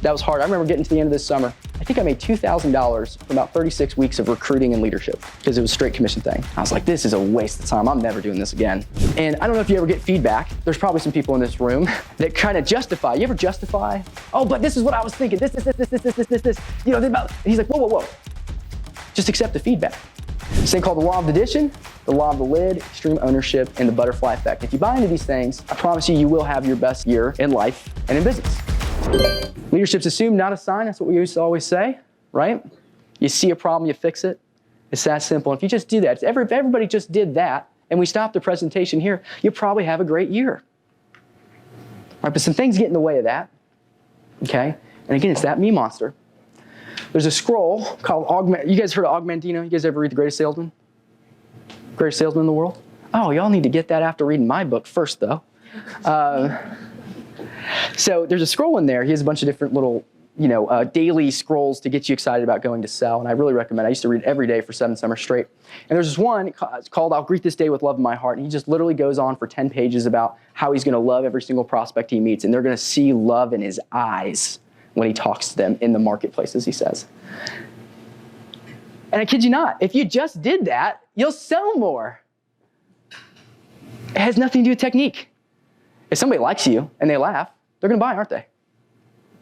That was hard. I remember getting to the end of this summer. I think I made $2,000 from about 36 weeks of recruiting and leadership because it was a straight commission thing. I was like, this is a waste of time. I'm never doing this again. And I don't know if you ever get feedback. There's probably some people in this room that kind of justify. You ever justify? Oh, but this is what I was thinking. This. You know, and he's like, whoa. Just accept the feedback. This thing called the law of addition, the law of the lid, extreme ownership, and the butterfly effect. If you buy into these things, I promise you, you will have your best year in life and in business. Leadership's assumed, not assigned. That's what we used to always say, right? You see a problem, you fix it. It's that simple. If you just do that, if everybody just did that, and we stopped the presentation here, you'll probably have a great year. Right, but some things get in the way of that, okay? And again, it's that me monster. There's a scroll called Augment. You guys heard of Augmentino? You guys ever read The Greatest Salesman? Greatest Salesman in the World? Oh, y'all need to get that after reading my book first, though. So there's a scroll in there. He has a bunch of different little, daily scrolls to get you excited about going to sell. And I really recommend it. I used to read every day for 7 summers straight. And there's this one called I'll Greet This Day with Love in My Heart. And he just literally goes on for 10 pages about how he's going to love every single prospect he meets. And they're going to see love in his eyes when he talks to them in the marketplace, as he says. And I kid you not, if you just did that, you'll sell more. It has nothing to do with technique. If somebody likes you and they laugh, they're going to buy, aren't they?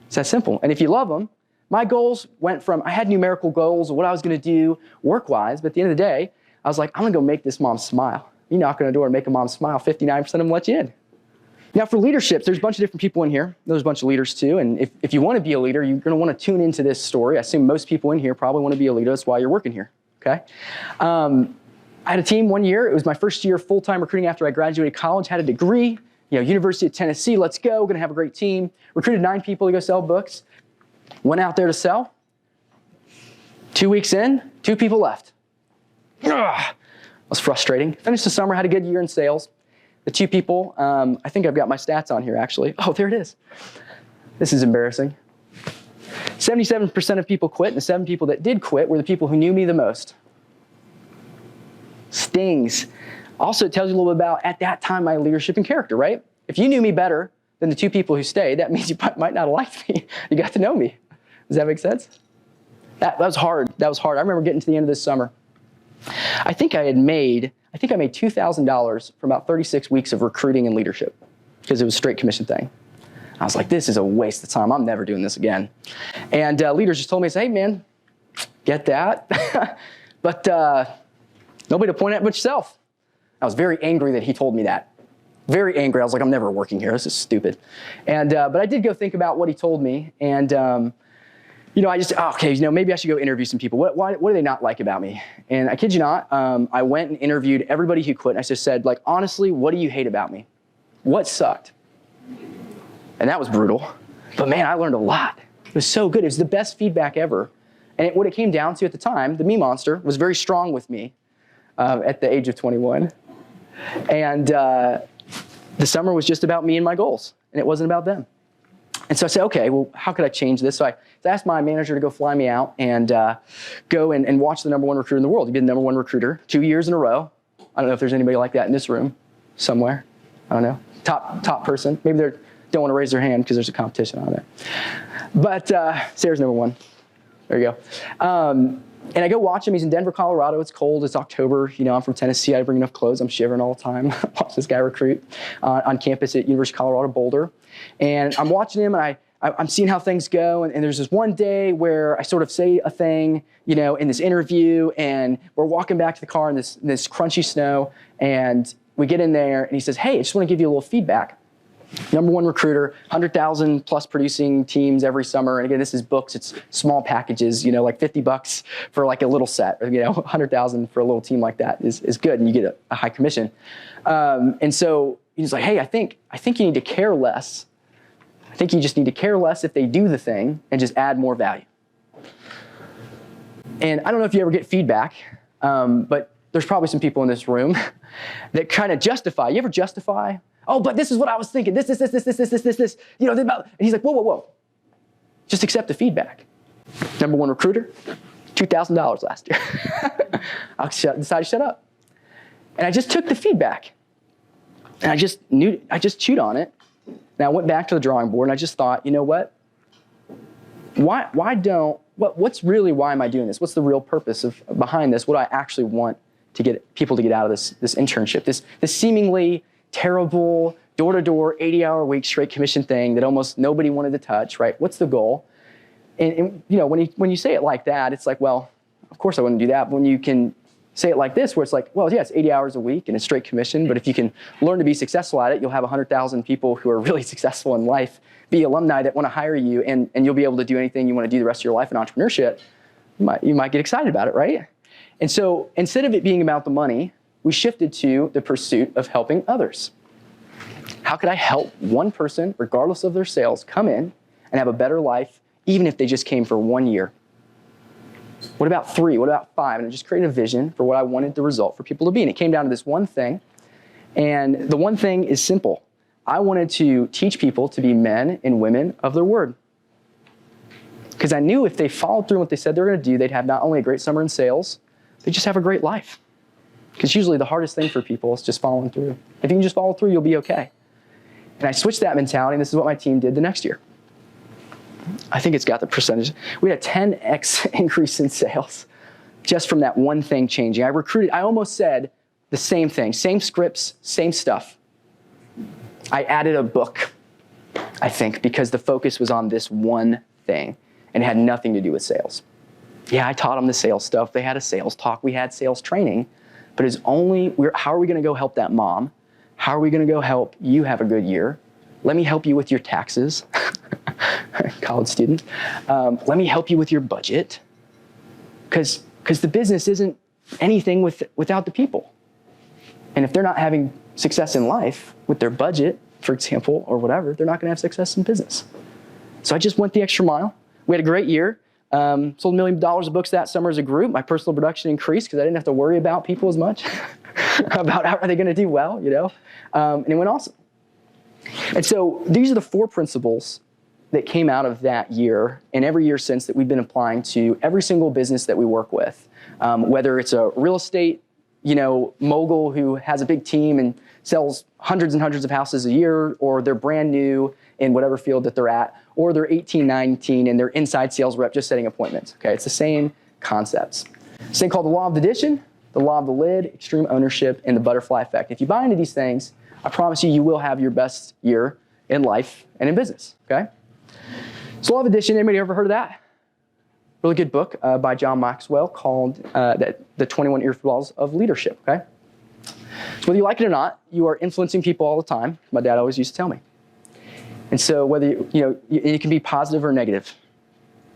It's that simple. And if you love them, my goals went from, I had numerical goals of what I was going to do work-wise, but at the end of the day, I was like, I'm going to go make this mom smile. You knock on the door and make a mom smile, 59% of them let you in. Now for leaderships, there's a bunch of different people in here. There's a bunch of leaders too. And if you want to be a leader, you're going to want to tune into this story. I assume most people in here probably want to be a leader. That's why you're working here, okay? I had a team one year. It was my first year full-time recruiting after I graduated college, had a degree. University of Tennessee, let's go. We're going to have a great team. Recruited 9 people to go sell books. Went out there to sell. 2 weeks in, 2 people left. Ugh, was frustrating. Finished the summer, had a good year in sales. The 2 people, I think I've got my stats on here actually. Oh, there it is. This is embarrassing. 77% of people quit, and the 7 people that did quit were the people who knew me the most. Stings. Also, it tells you a little bit about, at that time, my leadership and character, right? If you knew me better than the 2 people who stayed, that means you might not have liked me. You got to know me. Does that make sense? That was hard. That was hard. I remember getting to the end of this summer. I think I made $2,000 from about 36 weeks of recruiting and leadership because it was a straight commission thing. I was like, this is a waste of time. I'm never doing this again. And leaders just told me, hey, man, get that. But nobody to point at but yourself. I was very angry that he told me that. Very angry. I was like, I'm never working here. This is stupid. And but I did go think about what he told me. And I just, maybe I should go interview some people. What do they not like about me? And I kid you not, I went and interviewed everybody who quit. And I just said, like, honestly, what do you hate about me? What sucked? And that was brutal. But man, I learned a lot. It was so good. It was the best feedback ever. And what it came down to at the time, the me monster was very strong with me at the age of 21. And the summer was just about me and my goals, and it wasn't about them. And so I said, okay, well, how could I change this? So I asked my manager to go fly me out and go and watch the #1 recruiter in the world. He'd been the #1 recruiter 2 years in a row. I don't know if there's anybody like that in this room somewhere. I don't know. Top person. Maybe they don't want to raise their hand because there's a competition on there. But Sarah's #1. There you go. And I go watch him. He's in Denver, Colorado. It's cold. It's October. I'm from Tennessee. I bring enough clothes. I'm shivering all the time. Watch this guy recruit on campus at University of Colorado Boulder. And I'm watching him, and I'm seeing how things go. And there's this one day where I sort of say a thing, in this interview, and we're walking back to the car in this crunchy snow. And we get in there, and he says, hey, I just want to give you a little feedback. #1 recruiter, 100,000 plus producing teams every summer. And again, this is books. It's small packages, like $50 for like a little set, 100,000 for a little team like that is good. And you get a high commission. And so he's like, hey, I think you need to care less. I think you just need to care less if they do the thing and just add more value. And I don't know if you ever get feedback, but there's probably some people in this room that kind of justify. You ever justify? Oh, but this is what I was thinking. This. And he's like, whoa. Just accept the feedback. #1 recruiter, $2,000 last year. I decided to shut up. And I just took the feedback. And I just chewed on it. And I went back to the drawing board and I just thought, you know what? what's really, why am I doing this? What's the real purpose behind this? What do I actually want to get people to get out of this internship? This seemingly terrible, door-to-door, 80-hour-a-week straight commission thing that almost nobody wanted to touch, right? What's the goal? And when you say it like that, it's like, well, of course I wouldn't do that. But when you can say it like this, where it's like, well, yeah, it's 80 hours a week and it's straight commission, but if you can learn to be successful at it, you'll have 100,000 people who are really successful in life, be alumni that want to hire you, and you'll be able to do anything you want to do the rest of your life in entrepreneurship. You might get excited about it, right? And so instead of it being about the money, we shifted to the pursuit of helping others. How could I help one person, regardless of their sales, come in and have a better life, even if they just came for 1 year? What about 3? What about 5? And I just created a vision for what I wanted the result for people to be. And it came down to this one thing. And the one thing is simple. I wanted to teach people to be men and women of their word. Because I knew if they followed through what they said they were going to do, they'd have not only a great summer in sales, they'd just have a great life. Because usually the hardest thing for people is just following through. If you can just follow through, you'll be okay. And I switched that mentality, and this is what my team did the next year. I think it's got the percentage. We had a 10x increase in sales just from that one thing changing. I almost said the same thing, same scripts, same stuff. I added a book, I think, because the focus was on this one thing and it had nothing to do with sales. Yeah, I taught them the sales stuff. They had a sales talk. We had sales training, but it's only, how are we going to go help that mom? How are we going to go help you have a good year? Let me help you with your taxes. College student. Let me help you with your budget. Because the business isn't anything without the people. And if they're not having success in life with their budget, for example, or whatever, they're not going to have success in business. So I just went the extra mile. We had a great year. Sold $1 million of books that summer as a group. My personal production increased because I didn't have to worry about people as much, about how are they going to do well, and it went awesome. And so these are the 4 principles that came out of that year and every year since that we've been applying to every single business that we work with, whether it's a real estate, mogul who has a big team and sells hundreds and hundreds of houses a year, or they're brand new in whatever field that they're at, or they're 18, 19 and they're inside sales rep just setting appointments. Okay, it's the same concepts. This thing called the law of addition, the law of the lid, extreme ownership, and the butterfly effect. If you buy into these things, I promise you, you will have your best year in life and in business, okay? So law of addition, anybody ever heard of that? Really good book by John Maxwell called The 21 Laws of Leadership, okay? So whether you like it or not, you are influencing people all the time. My dad always used to tell me. And so whether, it can be positive or negative,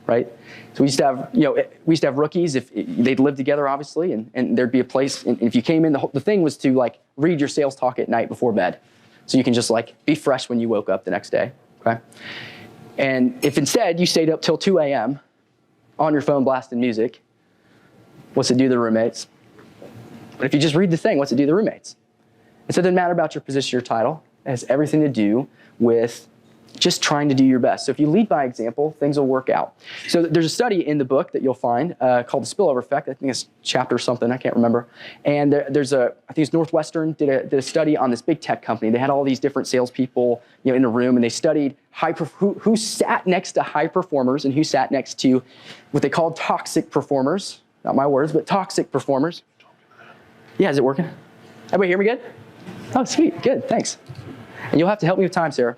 right? So we used to have rookies, if they'd live together, obviously, and there'd be a place, and if you came in, the thing was to read your sales talk at night before bed. So you can just be fresh when you woke up the next day, okay? And if instead you stayed up till 2 a.m. on your phone blasting music, what's it do to the roommates? But if you just read the thing, what's it do to the roommates? And so it doesn't matter about your position or title. It has everything to do with just trying to do your best. So if you lead by example, things will work out. So there's a study in the book that you'll find called the spillover effect. I think it's chapter something, I can't remember. And I think it's Northwestern did a study on this big tech company. They had all these different salespeople in a room, and they studied who sat next to high performers and who sat next to what they called toxic performers. Not my words, but toxic performers. Yeah, is it working? Everybody hear me good? Oh, sweet, good, thanks. And you'll have to help me with time, Sarah.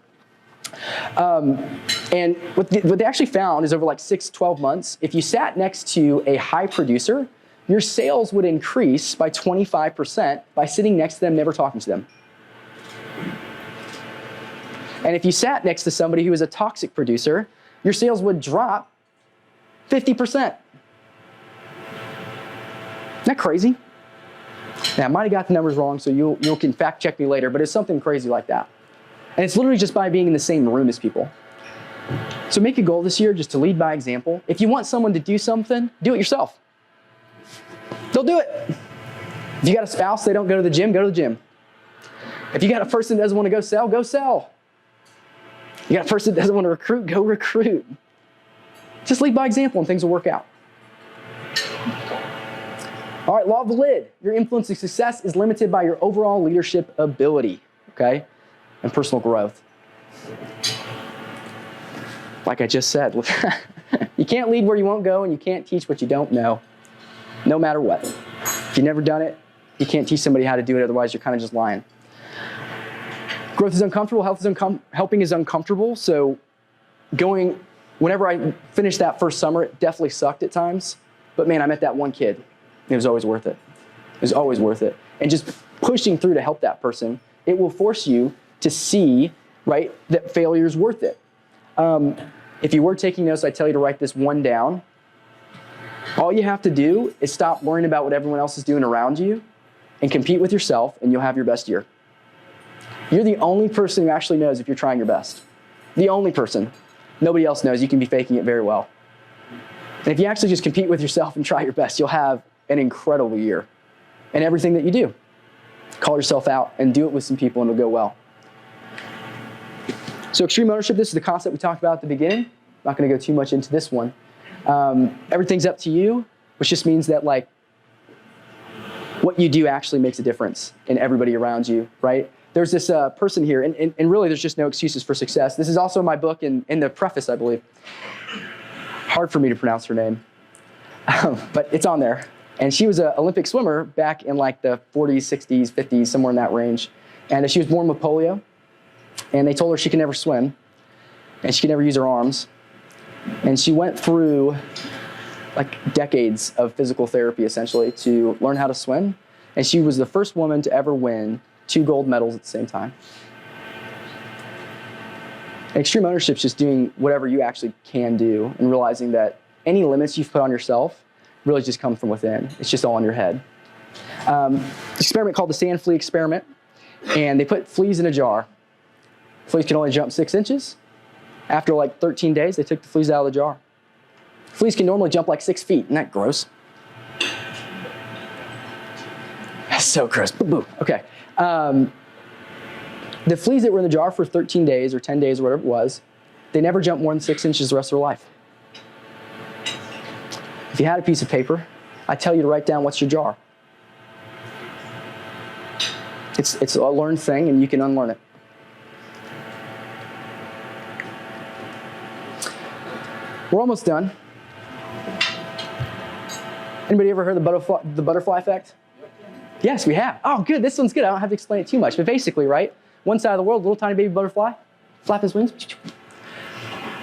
And what they actually found is over 6, 12 months, if you sat next to a high producer, your sales would increase by 25% by sitting next to them, never talking to them. And if you sat next to somebody who was a toxic producer, your sales would drop 50%. Isn't that crazy? Now, I might have got the numbers wrong, so you can fact check me later, but it's something crazy like that. And it's literally just by being in the same room as people. So make a goal this year just to lead by example. If you want someone to do something, do it yourself. They'll do it. If you got a spouse, they don't go to the gym, go to the gym. If you got a person that doesn't want to go sell, go sell. You got a person that doesn't want to recruit, go recruit. Just lead by example and things will work out. All right, law of the lid. Your influence and success is limited by your overall leadership ability, okay? And personal growth. Like I just said, you can't lead where you won't go, and you can't teach what you don't know, no matter what. If you've never done it, you can't teach somebody how to do it, otherwise you're kind of just lying. Growth is uncomfortable, helping is uncomfortable, so whenever I finished that first summer, it definitely sucked at times, but man, I met that one kid. It was always worth it. It was always worth it. And just pushing through to help that person, it will force you to see, right, that failure is worth it. If you were taking notes, I tell you to write this one down. All you have to do is stop worrying about what everyone else is doing around you and compete with yourself, and you'll have your best year. You're the only person who actually knows if you're trying your best. The only person. Nobody else knows. You can be faking it very well. And if you actually just compete with yourself and try your best, you'll have an incredible year in everything that you do. Call yourself out and do it with some people, and it'll go well. So extreme ownership, this is the concept we talked about at the beginning. I'm not going to go too much into this one. Everything's up to you, which just means that like what you do actually makes a difference in everybody around you, right? There's this person here, and really there's just no excuses for success. This is also in my book in the preface, I believe. Hard for me to pronounce her name, but it's on there. And she was an Olympic swimmer back in like the 40s, 60s, 50s, somewhere in that range. And she was born with polio. And they told her she could never swim, and she could never use her arms. And she went through like decades of physical therapy, essentially, to learn how to swim. And she was the first woman to ever win 2 gold medals at the same time. And extreme ownership is just doing whatever you actually can do and realizing that any limits you've put on yourself really just come from within. It's just all in your head. Experiment called the sand flea experiment. And they put fleas in a jar. Fleas can only jump 6 inches. After like 13 days, they took the fleas out of the jar. Fleas can normally jump like 6 feet. Isn't that gross? That's so gross. Boo. Okay. The fleas that were in the jar for 13 days or 10 days or whatever it was, they never jumped more than 6 inches the rest of their life. If you had a piece of paper, I'd tell you to write down what's your jar. It's a learned thing, and you can unlearn it. We're almost done. Anybody ever heard of the butterfly effect? Yes, we have. Oh, good. This one's good. I don't have to explain it too much. But basically, right, one side of the world, little tiny baby butterfly, flap his wings,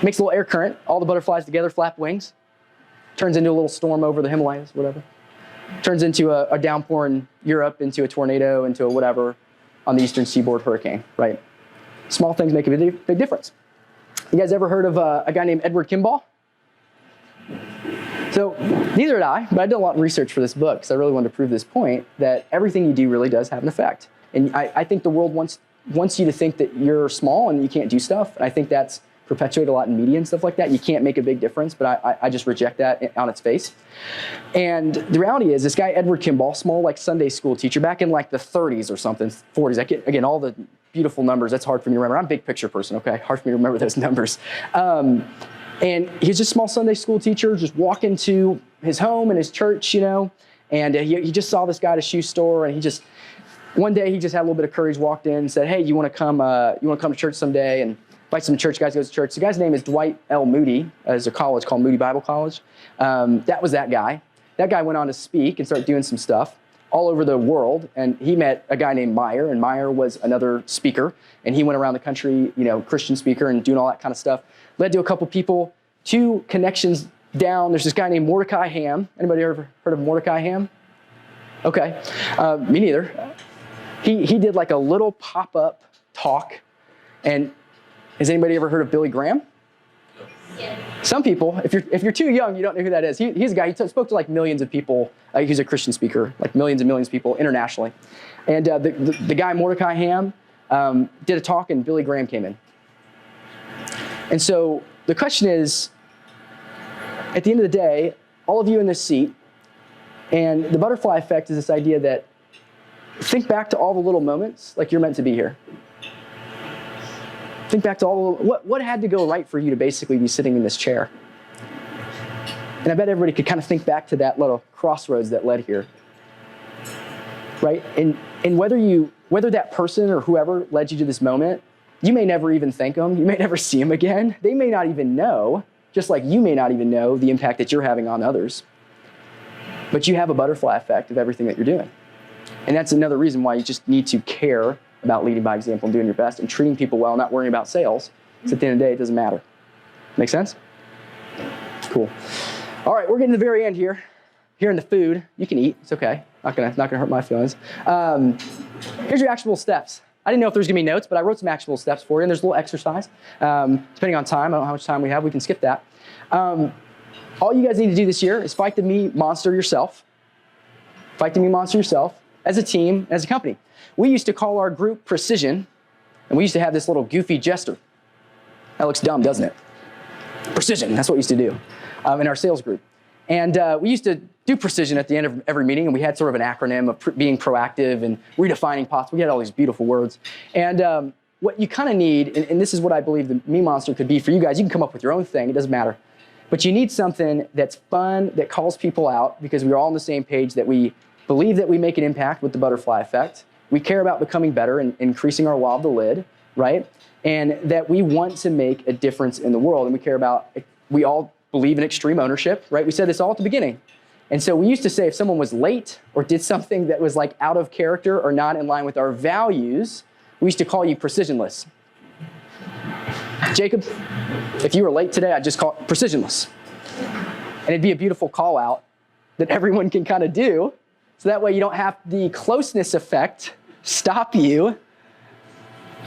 makes a little air current. All the butterflies together flap wings. Turns into a little storm over the Himalayas, whatever. Turns into a downpour in Europe, into a tornado, into a whatever on the eastern seaboard, hurricane, right? Small things make a big difference. You guys ever heard of a guy named Edward Kimball? So neither had I, but I did a lot of research for this book because I really wanted to prove this point that everything you do really does have an effect. And I think the world wants you to think that you're small and you can't do stuff. And I think that's perpetuated a lot in media and stuff like that. You can't make a big difference, but I just reject that on its face. And the reality is this guy, Edward Kimball, small like Sunday school teacher back in like the 30s or something, 40s. Again, all the beautiful numbers, that's hard for me to remember. I'm a big picture person, okay? Hard for me to remember those numbers. And he was just a small Sunday school teacher, just walking to his home and his church, you know, and he just saw this guy at a shoe store, and one day he just had a little bit of courage, walked in and said, hey, you want to come to church someday? And invites him to church, guys goes to church. The guy's name is Dwight L. Moody. There's a college called Moody Bible College. That was that guy. That guy went on to speak and start doing some stuff all over the world, and he met a guy named Meyer, and Meyer was another speaker, and he went around the country, you know, Christian speaker and doing all that kind of stuff. Led to a couple people, 2 connections down. There's this guy named Mordecai Ham. Anybody ever heard of Mordecai Ham? Okay, me neither. He did like a little pop-up talk, and has anybody ever heard of Billy Graham? Yeah. Some people, if you're too young, you don't know who that is. He's a guy, he spoke to like millions of people. He's a Christian speaker, like millions and millions of people internationally. And the guy, Mordecai Ham, did a talk, and Billy Graham came in. And so the question is, at the end of the day, all of you in this seat, and the butterfly effect is this idea that think back to all the little moments like you're meant to be here. Think back to what had to go right for you to basically be sitting in this chair. And I bet everybody could kind of think back to that little crossroads that led here. Right? And whether that person or whoever led you to this moment You may never even thank them. You may never see them again. They may not even know, just like you may not even know the impact that you're having on others. But you have a butterfly effect of everything that you're doing. And that's another reason why you just need to care about leading by example and doing your best and treating people well, not worrying about sales. Because at the end of the day, it doesn't matter. Make sense? Cool. All right, we're getting to the very end here. Here in the food, you can eat. It's okay. Not gonna hurt my feelings. Here's your actionable steps. I didn't know if there's gonna be notes, but I wrote some actionable steps for you, and there's a little exercise. Depending on time, I don't know how much time we have, we can skip that. All you guys need to do this year is fight the me monster yourself. Fight the me monster yourself as a team, as a company. We used to call our group Precision, and we used to have this little goofy jester. That looks dumb, doesn't it? Precision, that's what we used to do in our sales group. And we used to do precision at the end of every meeting, and we had sort of an acronym of being proactive and redefining possible. We had all these beautiful words. And what you kind of need, and this is what I believe the me monster could be for you guys. You can come up with your own thing. It doesn't matter. But you need something that's fun, that calls people out, because we're all on the same page, that we believe that we make an impact with the butterfly effect. We care about becoming better and increasing our wow of the lid, right? And that we want to make a difference in the world. And we care about, we all believe in extreme ownership, right? We said this all at the beginning. And so we used to say if someone was late or did something that was like out of character or not in line with our values, we used to call you precisionless. Jacob, if you were late today, I'd just call it precisionless. And it'd be a beautiful call out that everyone can kind of do. So that way you don't have the closeness effect stop you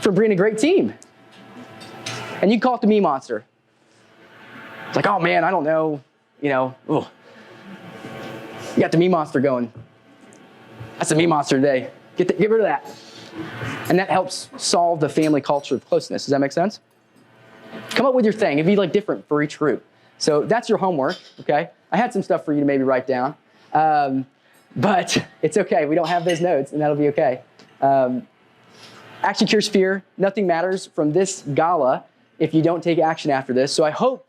from being a great team. And you call it the me monster. It's like, oh man, I don't know, you got the me monster going. That's the me monster today. Get rid of that. And that helps solve the family culture of closeness. Does that make sense? Come up with your thing. It'd be like different for each group. So that's your homework, okay? I had some stuff for you to maybe write down. But it's okay. We don't have those notes, and that'll be okay. Action cures fear. Nothing matters from this gala if you don't take action after this. So I hope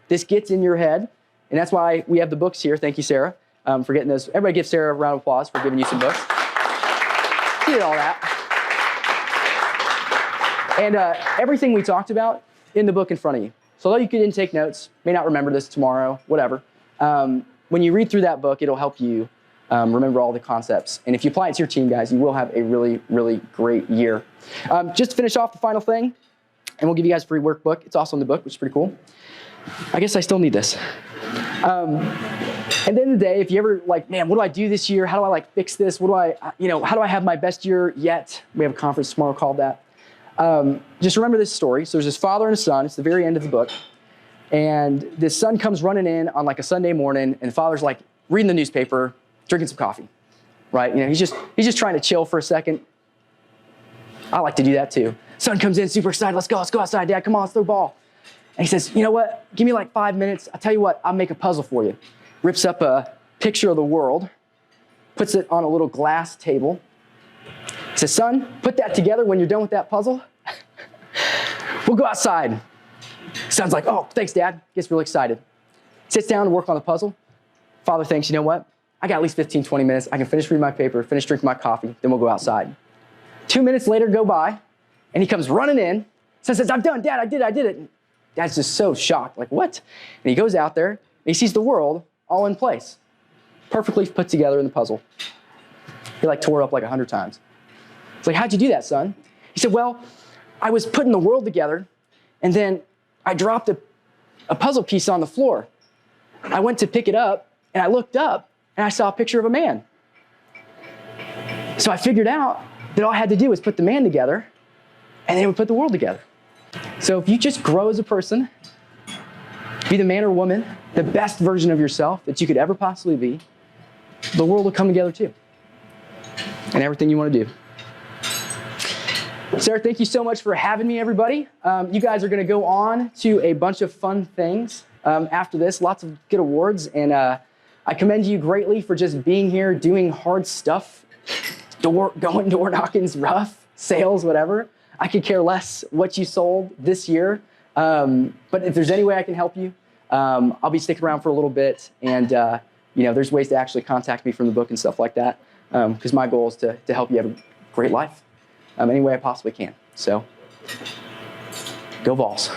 this gets in your head, and that's why we have the books here. Thank you, Sarah, for getting those. Everybody give Sarah a round of applause for giving you some books. She did all that. And everything we talked about in the book in front of you. So although you didn't take notes, may not remember this tomorrow, whatever, when you read through that book, it'll help you remember all the concepts. And if you apply it to your team, guys, you will have a really, really great year. Just to finish off the final thing, and we'll give you guys a free workbook. It's also in the book, which is pretty cool. I guess I still need this. At the end of the day, if you ever like, man, what do I do this year? How do I fix this? How do I have my best year yet? We have a conference tomorrow called that. Just remember this story. So there's this father and a son. It's the very end of the book. And this son comes running in on a Sunday morning, and the father's reading the newspaper, drinking some coffee, right? He's just trying to chill for a second. I like to do that too. Son comes in super excited. Let's go outside, Dad. Come on, let's throw a ball. And he says, you know what? Give me 5 minutes. I'll tell you what, I'll make a puzzle for you. Rips up a picture of the world, puts it on a little glass table. He says, son, put that together when you're done with that puzzle. We'll go outside. Son's like, oh, thanks, Dad. Gets really excited. Sits down to work on the puzzle. Father thinks, you know what? I got at least 15, 20 minutes. I can finish reading my paper, finish drinking my coffee, then we'll go outside. 2 minutes later go by, and he comes running in, says, I'm done, Dad, I did it. Dad's just so shocked, what? And he goes out there, and he sees the world all in place, perfectly put together in the puzzle. He tore it up 100 times. It's how'd you do that, son? He said, well, I was putting the world together, and then I dropped a puzzle piece on the floor. I went to pick it up, and I looked up, and I saw a picture of a man. So I figured out that all I had to do was put the man together, and then it would put the world together. So if you just grow as a person, be the man or woman, the best version of yourself that you could ever possibly be, the world will come together too. And everything you want to do. Sarah, thank you so much for having me, everybody. You guys are going to go on to a bunch of fun things after this, lots of good awards, and I commend you greatly for just being here, doing hard stuff, going door knocking's rough, sales, whatever. I could care less what you sold this year, but if there's any way I can help you, I'll be sticking around for a little bit, and there's ways to actually contact me from the book and stuff like that, because my goal is to help you have a great life any way I possibly can. So Go Vols.